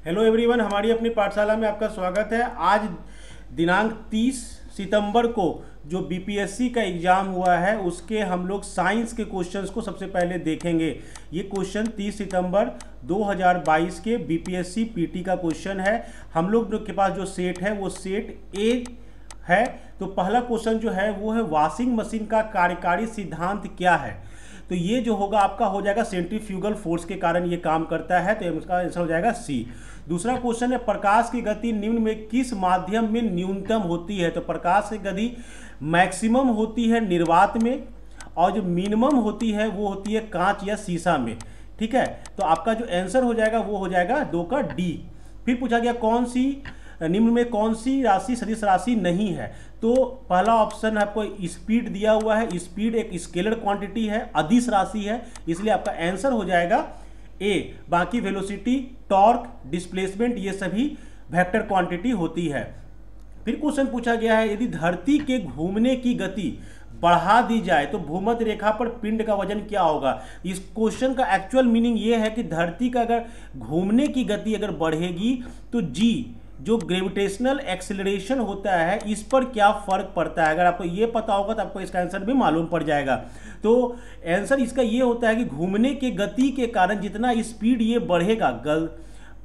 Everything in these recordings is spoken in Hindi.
हेलो एवरीवन, हमारी अपनी पाठशाला में आपका स्वागत है। आज दिनांक 30 सितंबर को जो बीपीएससी का एग्ज़ाम हुआ है उसके हम लोग साइंस के क्वेश्चंस को सबसे पहले देखेंगे। ये क्वेश्चन 30 सितंबर 2022 के बीपीएससी पीटी का क्वेश्चन है। हम लोग के पास जो सेट है वो सेट ए है। तो पहला क्वेश्चन जो है वो है वॉशिंग मशीन का कार्यकारी सिद्धांत क्या है। तो ये जो होगा आपका हो जाएगा सेंट्रीफ्यूगल फोर्स के कारण ये काम करता है, तो इसका आंसर हो जाएगा सी। दूसरा क्वेश्चन है प्रकाश की गति निम्न में किस माध्यम में न्यूनतम होती है। तो प्रकाश की गति मैक्सिमम होती है निर्वात में और जो मिनिमम होती है वो होती है कांच या शीशा में। ठीक है, तो आपका जो आंसर हो जाएगा वो हो जाएगा 2 का डी। फिर पूछा गया कौन सी निम्न में कौन सी राशि सदिश राशि नहीं है। तो पहला ऑप्शन आपको स्पीड दिया हुआ है। स्पीड एक स्केलर क्वांटिटी है, अदिश राशि है, इसलिए आपका आंसर हो जाएगा ए। बाकी वेलोसिटी, टॉर्क, डिस्प्लेसमेंट ये सभी वेक्टर क्वांटिटी होती है। फिर क्वेश्चन पूछा गया है यदि धरती के घूमने की गति बढ़ा दी जाए तो भूमध्य रेखा पर पिंड का वजन क्या होगा। इस क्वेश्चन का एक्चुअल मीनिंग ये है कि धरती का अगर घूमने की गति अगर बढ़ेगी तो जी जो ग्रेविटेशनल एक्सेलरेशन होता है इस पर क्या फर्क पड़ता है। अगर आपको ये पता होगा तो आपको इसका आंसर भी मालूम पड़ जाएगा। तो आंसर इसका ये होता है कि घूमने के गति के कारण जितना स्पीड ये बढ़ेगा,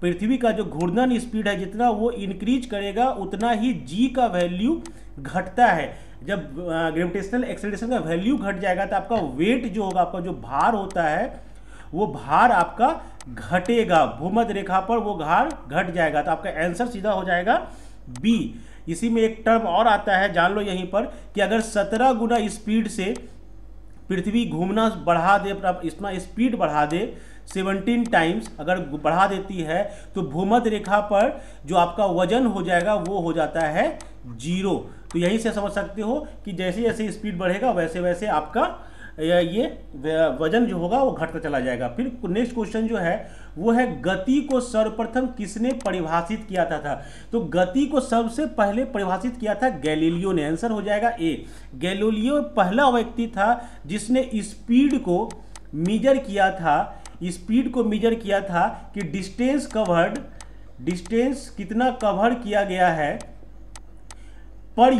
पृथ्वी का जो घूर्णन स्पीड है जितना वो इंक्रीज करेगा उतना ही जी का वैल्यू घटता है। जब ग्रेविटेशनल एक्सेलरेशन का वैल्यू घट जाएगा तो आपका वेट जो होगा, आपका जो भार होता है वो भार आपका घटेगा, भूमध्य रेखा पर वो भार घट जाएगा। तो आपका आंसर सीधा हो जाएगा बी। इसी में एक टर्म और आता है, जान लो यहीं पर, कि अगर 17 गुना स्पीड से पृथ्वी घूमना बढ़ा दे, इतना स्पीड बढ़ा दे 17 टाइम्स अगर बढ़ा देती है तो भूमध्य रेखा पर जो आपका वजन हो जाएगा वो हो जाता है 0। तो यहीं से समझ सकते हो कि जैसे जैसे स्पीड बढ़ेगा वैसे वैसे आपका ये वजन जो होगा वो घटता चला जाएगा। फिर नेक्स्ट क्वेश्चन जो है वो है गति को सर्वप्रथम किसने परिभाषित किया था। तो गति को सबसे पहले परिभाषित किया था गैलीलियो ने। आंसर हो जाएगा ए। गैलीलियो पहला व्यक्ति था जिसने स्पीड को मेजर किया था। स्पीड को मेजर किया था कि डिस्टेंस कितना कवर किया गया है पर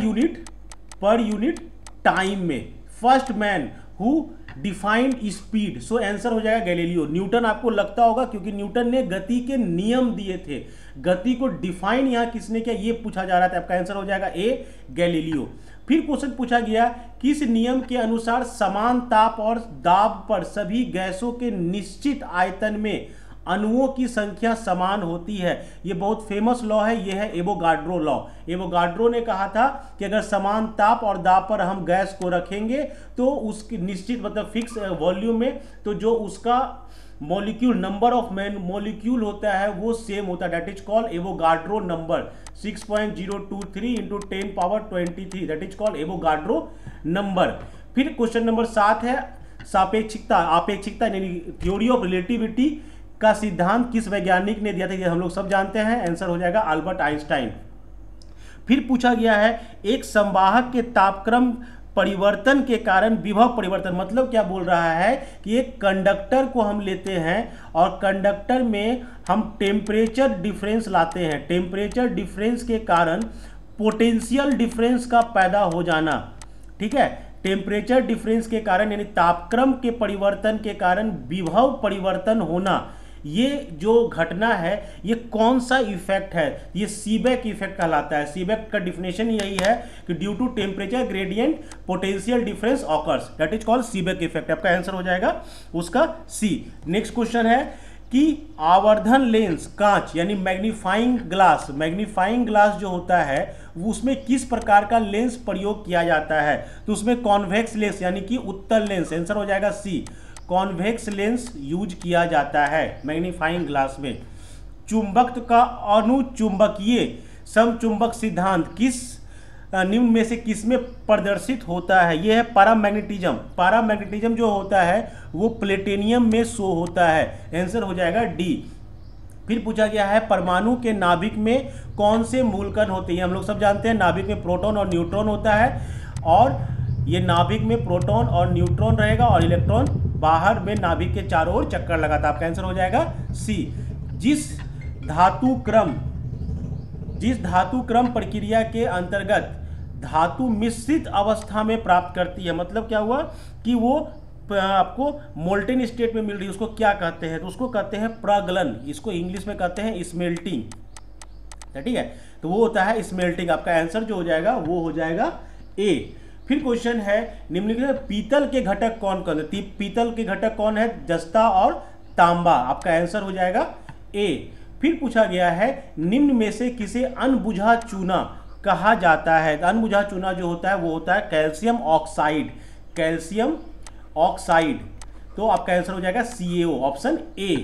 यूनिट टाइम में। First man who defined speed, so answer हो जाएगा गैलीलियो। न्यूटन आपको लगता होगा क्योंकि न्यूटन ने गति के नियम दिए थे। गति को डिफाइन यहां किसने किया ये पूछा जा रहा था, आपका आंसर हो जाएगा ए गैलीलियो। फिर क्वेश्चन पूछा गया किस नियम के अनुसार समान ताप और दाब पर सभी गैसों के निश्चित आयतन में अणुओं की संख्या समान होती है। ये बहुत फेमस लॉ है, ये है एवोगाड्रो लॉ। एवोगाड्रो ने कहा था कि अगर समान ताप और दाब पर हम गैस को रखेंगे तो उसकी निश्चित मतलब फिक्स वॉल्यूम में तो जो उसका मॉलिक्यूल नंबर ऑफ मॉलिक्यूल होता है वो सेम होता है। That is called Avogadro number 6.023 × 10⁻23 that is called Avogadro number. फिर क्वेश्चन नंबर 7 है आपेक्षिकता यानी थ्योरी ऑफ रिलेटिविटी का सिद्धांत किस वैज्ञानिक ने दिया था। ये हम लोग सब जानते हैं, आंसर हो जाएगा अल्बर्ट आइंस्टाइन। फिर पूछा गया है एक संवाहक के तापक्रम परिवर्तन के कारण विभव परिवर्तन, मतलब क्या बोल रहा है कि एक कंडक्टर को हम लेते हैं और कंडक्टर में हम टेम्परेचर डिफरेंस लाते हैं। टेम्परेचर डिफरेंस के कारण पोटेंशियल डिफरेंस का पैदा हो जाना। ठीक है, टेम्परेचर डिफरेंस के कारण यानी तापक्रम के परिवर्तन के कारण विभव परिवर्तन होना, ये जो घटना है ये कौन सा इफेक्ट है, ये सीबेक इफेक्ट कहलाता है। सीबेक का डिफिनेशन यही है कि due to temperature gradient potential difference occurs, that is called Seebeck effect. आपका आंसर हो जाएगा उसका सी। नेक्स्ट क्वेश्चन है कि आवर्धन लेंस कांच यानी मैग्नीफाइंग ग्लास जो होता है वो उसमें किस प्रकार का लेंस प्रयोग किया जाता है। तो उसमें कॉन्वेक्स लेंस यानी कि उत्तल लेंस, आंसर हो जाएगा सी। कॉन्वेक्स लेंस यूज किया जाता है मैग्नीफाइंग ग्लास में। चुंबकत्व का अनुचुंबकीय समचुंबक सिद्धांत किस निम्न में से किसमें प्रदर्शित होता है। यह है पैरामैग्नेटिज्म। पैरामैग्नेटिज्म जो होता है वो प्लेटिनियम में शो होता है, आंसर हो जाएगा डी। फिर पूछा गया है परमाणु के नाभिक में कौन से मूलकण होते हैं। हम लोग सब जानते हैं नाभिक में प्रोटॉन और न्यूट्रॉन होता है और ये नाभिक में प्रोटॉन और न्यूट्रॉन रहेगा और इलेक्ट्रॉन बाहर में नाभिक के चारों ओर चक्कर लगाता है। आपका आंसर हो जाएगा सी। धातु क्रम, जिस धातु क्रम प्रक्रिया के अंतर्गत धातु मिश्रित अवस्था में प्राप्त करती है, मतलब क्या हुआ कि वो आपको मोल्टेन स्टेट में मिल रही है, उसको क्या कहते हैं, तो उसको कहते हैं प्रगलन, इसको इंग्लिश में कहते हैं स्मेल्टिंग, ठीक है। तो वो होता है स्मेल्टिंग। आपका आंसर जो हो जाएगा वो हो जाएगा ए। फिर क्वेश्चन है निम्नलिखित पीतल के घटक कौन कौन है, पीतल के घटक कौन है, जस्ता और तांबा। आपका आंसर हो जाएगा ए। फिर पूछा गया है निम्न में से किसे अनबुझा चूना कहा जाता है। अनबुझा चूना जो होता है वो होता है कैल्शियम ऑक्साइड, कैल्शियम ऑक्साइड। तो आपका आंसर हो जाएगा CaO, ऑप्शन ए।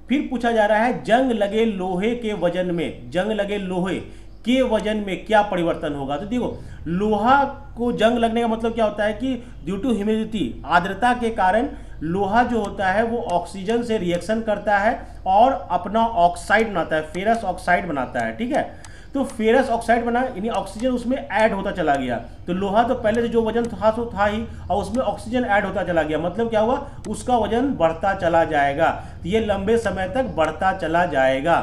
फिर पूछा जा रहा है जंग लगे लोहे के वजन में, जंग लगे लोहे के वजन में क्या परिवर्तन होगा। तो देखो लोहा को जंग लगने का मतलब क्या होता है कि ड्यू टू ह्यूमिडिटी, आर्द्रता के कारण लोहा जो होता है वो ऑक्सीजन से रिएक्शन करता है और अपना ऑक्साइड बनाता है, फेरस ऑक्साइड बनाता है, ठीक है। तो फेरस ऑक्साइड बना यानी ऑक्सीजन उसमें ऐड होता चला गया। तो लोहा तो पहले से जो वजन था तो था ही, और उसमें ऑक्सीजन ऐड होता चला गया, मतलब क्या हुआ, उसका वजन बढ़ता चला जाएगा। तो ये लंबे समय तक बढ़ता चला जाएगा,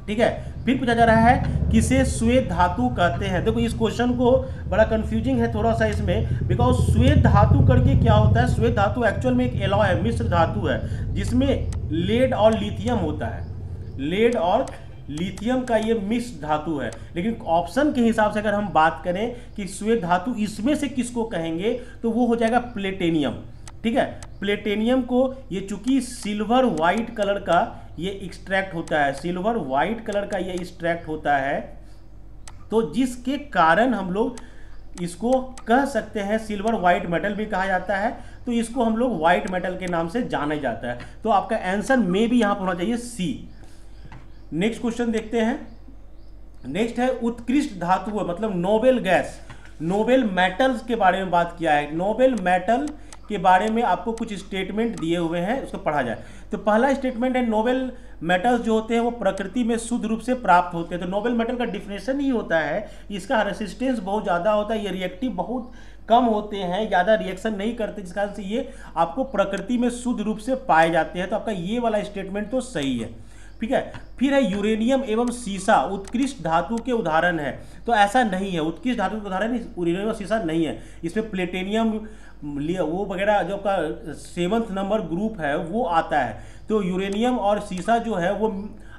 ठीक है। फिर पूछा जा रहा है किसे श्वेत धातु कहते हैं। देखो इस क्वेश्चन को बड़ा कंफ्यूजिंग है थोड़ा सा इसमें, बिकॉज श्वेत धातु करके क्या होता है, श्वेत धातु एक्चुअल में एक एलॉय है, मिश्र धातु है, जिसमें लेड और लिथियम होता है, लेड और लिथियम का ये मिश्र धातु है। लेकिन ऑप्शन के हिसाब से अगर हम बात करें कि श्वेत धातु इसमें से किसको कहेंगे, तो वो हो जाएगा प्लेटेनियम, ठीक है। प्लेटेनियम को ये चूंकि सिल्वर वाइट कलर का ये एक्सट्रैक्ट होता है, सिल्वर वाइट कलर का ये एक्सट्रैक्ट होता है, तो जिसके कारण हम लोग इसको कह सकते हैं सिल्वर वाइट मेटल भी कहा जाता है। तो इसको हम लोग वाइट मेटल के नाम से जाना जाता है। तो आपका आंसर में भी यहां पर होना चाहिए सी। नेक्स्ट क्वेश्चन देखते हैं। नेक्स्ट है उत्कृष्ट धातु मतलब नोबेल गैस, नोबेल मेटल्स के बारे में बात किया है। नोबेल मेटल के बारे में आपको कुछ स्टेटमेंट दिए हुए हैं, उसको पढ़ा जाए। तो पहला स्टेटमेंट है नोबेल मेटल्स जो होते हैं वो प्रकृति में शुद्ध रूप से प्राप्त होते हैं। तो नोबेल मेटल का डिफिनेशन ही होता है इसका रेसिस्टेंस बहुत ज़्यादा होता है, ये रिएक्टिव बहुत कम होते हैं, ज़्यादा रिएक्शन नहीं करते, जिस कारण से ये आपको प्रकृति में शुद्ध रूप से पाए जाते हैं। तो आपका ये वाला स्टेटमेंट तो सही है, ठीक है। फिर है यूरेनियम एवं सीसा उत्कृष्ट धातु के उदाहरण है। तो ऐसा नहीं है, उत्कृष्ट धातु के उदाहरण यूरेनियम और सीसा नहीं है। इसमें प्लेटेनियम वो वगैरह जो का 7th नंबर ग्रुप है वो आता है। तो यूरेनियम और सीसा जो है वो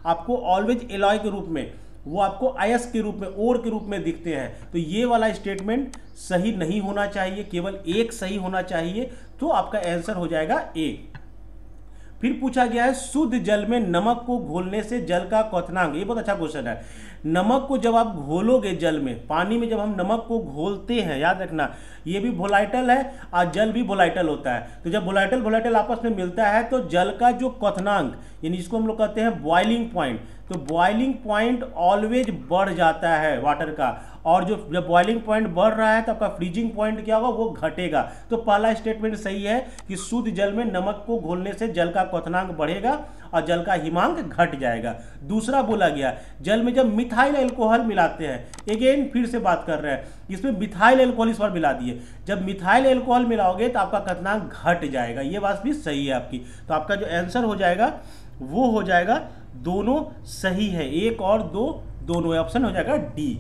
आपको ऑलवेज एलॉय के रूप में, वो आपको अयस्क के रूप में, ओर के रूप में दिखते हैं। तो ये वाला स्टेटमेंट सही नहीं होना चाहिए, केवल एक सही होना चाहिए। तो आपका आंसर हो जाएगा ए। फिर पूछा गया है शुद्ध जल में नमक को घोलने से जल का क्वथनांक। ये बहुत अच्छा क्वेश्चन है। नमक को जब आप घोलोगे जल में, पानी में जब हम नमक को घोलते हैं, याद रखना ये भी वोलाटाइल है और जल भी वोलाटाइल होता है। तो जब वोलाटाइल आपस में मिलता है तो जल का जो क्वथनांक यानी जिसको हम लोग कहते हैं बॉइलिंग पॉइंट, तो बॉइलिंग पॉइंट ऑलवेज बढ़ जाता है वाटर का। और जो जब बॉइलिंग पॉइंट बढ़ रहा है तो आपका फ्रीजिंग पॉइंट क्या होगा, वो घटेगा। तो पहला स्टेटमेंट सही है कि शुद्ध जल में नमक को घोलने से जल का क्वथनांक बढ़ेगा और जल का हिमांक घट जाएगा। दूसरा बोला गया जल में जब मिथाइल अल्कोहल मिलाते हैं, अगेन फिर से बात कर रहे हैं, इसमें मिथाइल अल्कोहल इस बार मिला दिए, जब मिथाइल अल्कोहल मिलाओगे तो आपका क्वथनांक घट जाएगा। ये बात भी सही है आपकी। तो आपका जो आंसर हो जाएगा वो हो जाएगा, दोनों सही है, 1 और 2 दोनों, ऑप्शन हो जाएगा डी,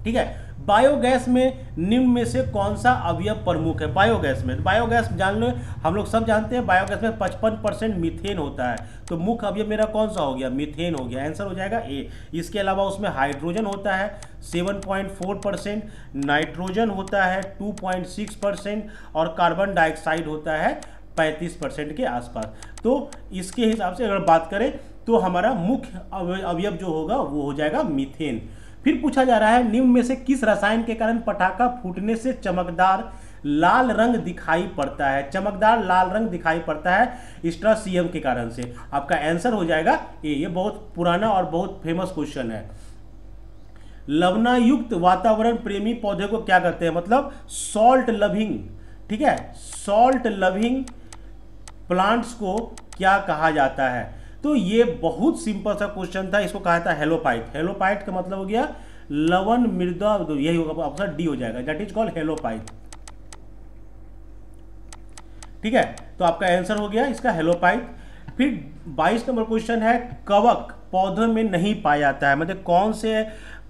ठीक है। बायोगैस में निम्न में से कौन सा अवयव प्रमुख है। बायोगैस में, बायोगैस जान लो, हम लोग सब जानते हैं बायोगैस में 55% मीथेन होता है। तो मुख्य अवयव मेरा कौन सा हो गया, मीथेन हो गया, आंसर हो जाएगा ए। इसके अलावा उसमें हाइड्रोजन होता है 7.4%, नाइट्रोजन होता है 2.6% और कार्बन डाइऑक्साइड होता है 35% के आसपास। तो इसके हिसाब से अगर बात करें तो हमारा मुख्य अवयव जो होगा वो हो जाएगा मीथेन। फिर पूछा जा रहा है निम्न में से किस रसायन के कारण पटाखा फूटने से चमकदार लाल रंग दिखाई पड़ता है। चमकदार लाल रंग दिखाई पड़ता है स्ट्रासियम के कारण से। आपका आंसर हो जाएगा ए। ये बहुत पुराना और बहुत फेमस क्वेश्चन है। लवणायुक्त वातावरण प्रेमी पौधे को क्या कहते हैं, मतलब सॉल्ट लविंग, ठीक है, सॉल्ट लविंग प्लांट्स को क्या कहा जाता है। तो ये बहुत सिंपल सा क्वेश्चन था, इसको कहा था हेलोपाइट। हेलोपाइट का मतलब हो गया लवण मृदा, यही होगा, ऑप्शन डी हो जाएगा, दैट इज कॉल्ड हेलोपाइट, ठीक है। तो आपका आंसर हो गया इसका हेलोपाइट। फिर 22 नंबर क्वेश्चन है कवक पौधों में नहीं पाया जाता है, मतलब कौन से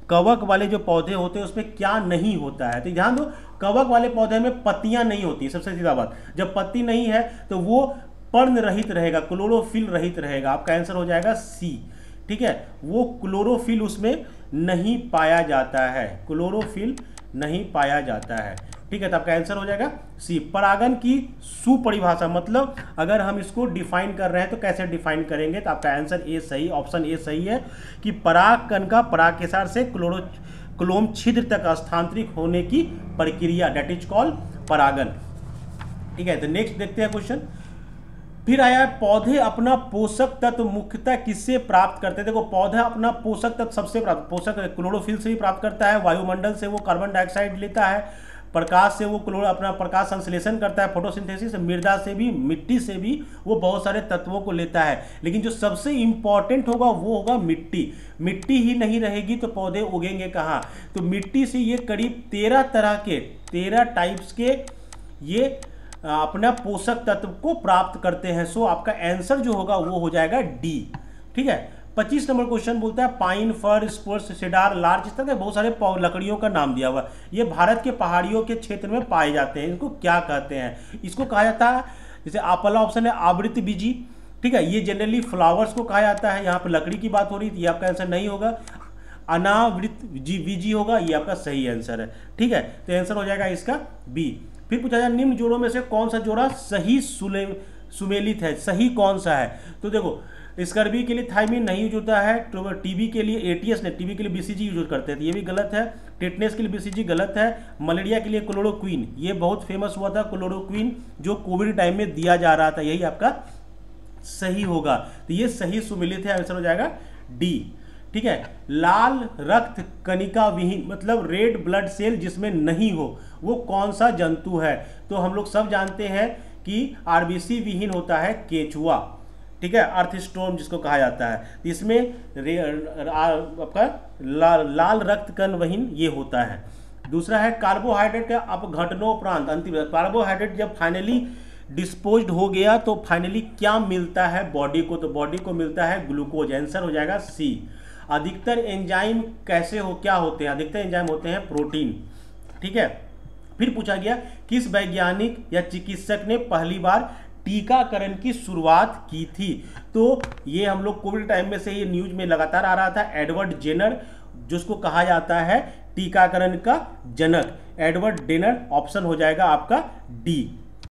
कवक वाले जो पौधे होते हैं उसमें क्या नहीं होता है। तो ध्यान दो, कवक वाले पौधे में पत्तियां नहीं होती, सबसे सीधा बात। जब पत्ती नहीं है तो वो पर्ण रहित रहेगा, क्लोरोफिल रहित रहेगा। आपका आंसर हो जाएगा सी। ठीक है, वो क्लोरोफिल उसमें नहीं पाया जाता है, क्लोरोफिल नहीं पाया जाता है। ठीक है, तो आपका आंसर हो जाएगा सी। परागन की सुपरिभाषा, मतलब अगर हम इसको डिफाइन कर रहे हैं तो कैसे डिफाइन करेंगे, तो आपका आंसर ए सही, ऑप्शन ए सही है कि परागकण का पराग के साथ से क्लोम छिद्र तक स्थानांतरित होने की प्रक्रिया, दैट इज कॉल्ड परागन। ठीक है, तो नेक्स्ट देखते हैं क्वेश्चन। फिर आया पौधे अपना पोषक तत्व मुख्यतः किससे प्राप्त करते हैं। देखो, पौधा अपना पोषक तत्व सबसे प्राप्त, पोषक क्लोरोफिल से भी प्राप्त करता है, वायुमंडल से वो कार्बन डाइऑक्साइड लेता है, प्रकाश से वो अपना प्रकाश संश्लेषण करता है, फोटोसिंथेसिस, मृदा से भी, मिट्टी से भी वो बहुत सारे तत्वों को लेता है। लेकिन जो सबसे इंपॉर्टेंट होगा वो होगा मिट्टी। मिट्टी ही नहीं रहेगी तो पौधे उगेंगे कहाँ। तो मिट्टी से ये करीब 13 टाइप्स के ये अपना पोषक तत्व को प्राप्त करते हैं। सो आपका आंसर जो होगा वो हो जाएगा डी। ठीक है, 25 नंबर क्वेश्चन बोलता है पाइन, फर, स्पर्श, सेडार, लार्च, इस तरह के बहुत सारे लकड़ियों का नाम दिया हुआ। ये भारत के पहाड़ियों के क्षेत्र में पाए जाते हैं। इनको क्या कहते हैं, इसको कहा जाता है, जैसे पहला ऑप्शन है आवृत बीजी। ठीक है, ये जनरली फ्लावर्स को कहा जाता है। यहाँ पर लकड़ी की बात हो रही थी, ये आपका आंसर नहीं होगा, अनावृत बीजी होगा, ये आपका सही आंसर है। ठीक है, तो आंसर हो जाएगा इसका बी। फिर पूछा जाए निम्न जोड़ों में से कौन सा जोड़ा सही सुमेलित है, सही कौन सा है। तो देखो, स्कर्वी के लिए थायमिन नहीं यूज होता है, तो टीबी के लिए एटीएस ने, टीबी के लिए बीसीजी यूज करते थे, ये भी गलत है। टेटनेस के लिए बीसीजी गलत है। मलेरिया के लिए क्लोरोक्विन, ये बहुत फेमस हुआ था क्लोरोक्विन, जो कोविड टाइम में दिया जा रहा था, यही आपका सही होगा। तो ये सही सुमेलित है, आंसर हो जाएगा डी। ठीक है, लाल रक्त कणिका विहीन, मतलब रेड ब्लड सेल जिसमें नहीं हो, वो कौन सा जंतु है। तो हम लोग सब जानते हैं कि आरबीसी विहीन होता है केचुआ। ठीक है, अर्थस्टोम जिसको कहा जाता है, इसमें आपका लाल रक्त कण विहीन ये होता है। दूसरा है कार्बोहाइड्रेट का अपघटनोपरांत, अंतिम कार्बोहाइड्रेट जब फाइनली डिस्पोज्ड हो गया तो फाइनली क्या मिलता है बॉडी को, तो बॉडी को मिलता है ग्लूकोज। आंसर हो जाएगा सी। अधिकतर एंजाइम कैसे हो, क्या होते हैं, अधिकतर एंजाइम होते हैं प्रोटीन। ठीक है, फिर पूछा गया किस वैज्ञानिक या चिकित्सक ने पहली बार टीकाकरण की शुरुआत की थी। तो ये हम लोग कोविड टाइम में से ये न्यूज में लगातार आ रहा था, एडवर्ड जेनर, जिसको कहा जाता है टीकाकरण का जनक, एडवर्ड जेनर। ऑप्शन हो जाएगा आपका डी।